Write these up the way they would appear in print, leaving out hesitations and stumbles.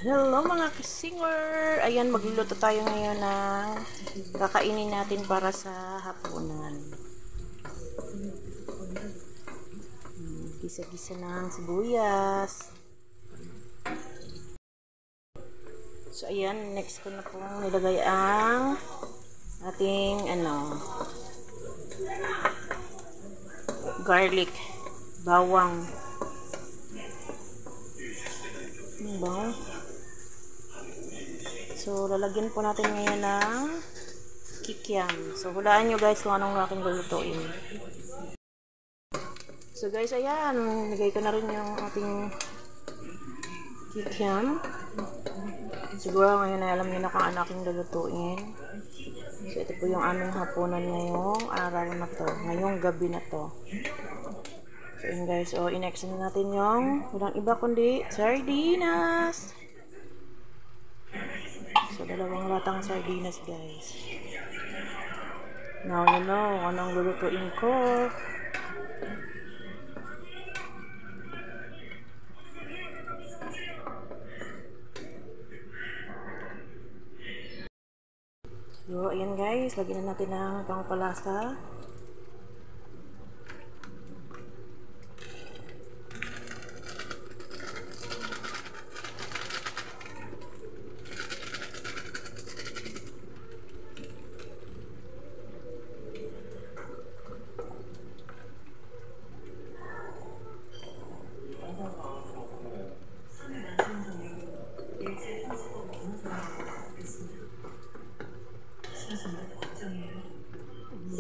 Hello mga kasinger! Ayan, magluluto tayo ngayon ng kakainin natin para sa hapunan. Gisa-gisa ng sibuyas. So ayan, next ko na pong nilagay ang ating garlic, bawang. Bawang. So, lalagyan po natin ngayon ng kikiam. So, hulaan nyo guys kung anong aking lulutuin. So, guys, ayan. Nagay ko na rin yung ating kikiam. Siguro ngayon ay alam nyo na kung ano aking lulutuin. So, ito po yung aming hapunan ngayong araw na to. Ngayong gabi na to. So, yun guys. O, in-extend natin yung walang iba kundi sardinas. So, 2 latang sardinas, guys. Now, you know, anong lulutuin ko. So, ayan guys. Lagyan na natin ng pangpalasa.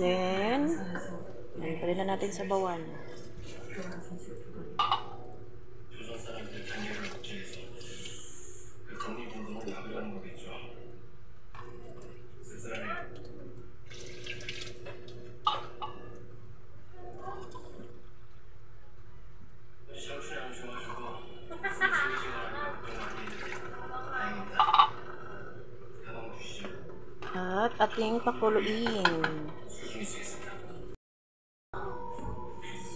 Then, pwede na natin sa bawan. At ating pakuluin.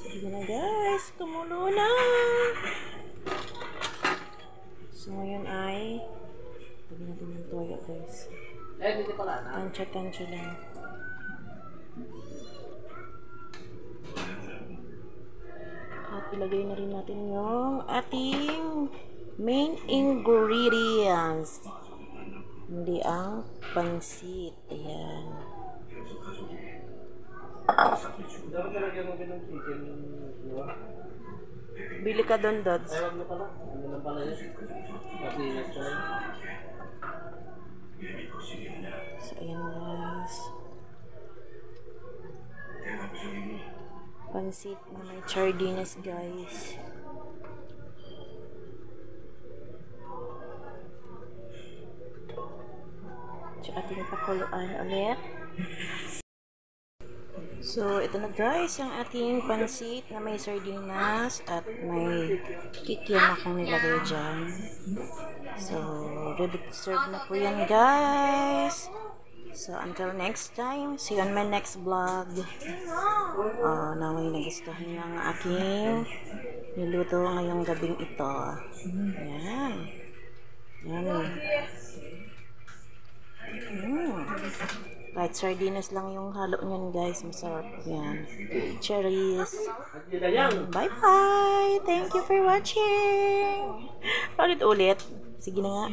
Sige na guys, kumulo na. So ngayon ay lagyan natin yung toyo guys. Tansya-tansya lang. At ilagay na rin natin yung ating main ingredients. Hindi ang pansit. Ayan. Bili ka doon, Dods. So, ayan guys. Pansit na may sardinas guys. So, ating pakuluan ulit. So, ito na guys, ang ating pansit na may sardinas at may kikiam akong nilagay dyan. So, ready to serve na po yan guys. So, until next time, see you on my next vlog. Naway nagustuhan nyo ang aking niluto ngayong gabing ito. Ayan. Ayan. Kahit sardinas lang yung halo niyan guys, masarap yan. Cherries. Bye bye. Thank you for watching. Ulit-ulit. Sige na nga.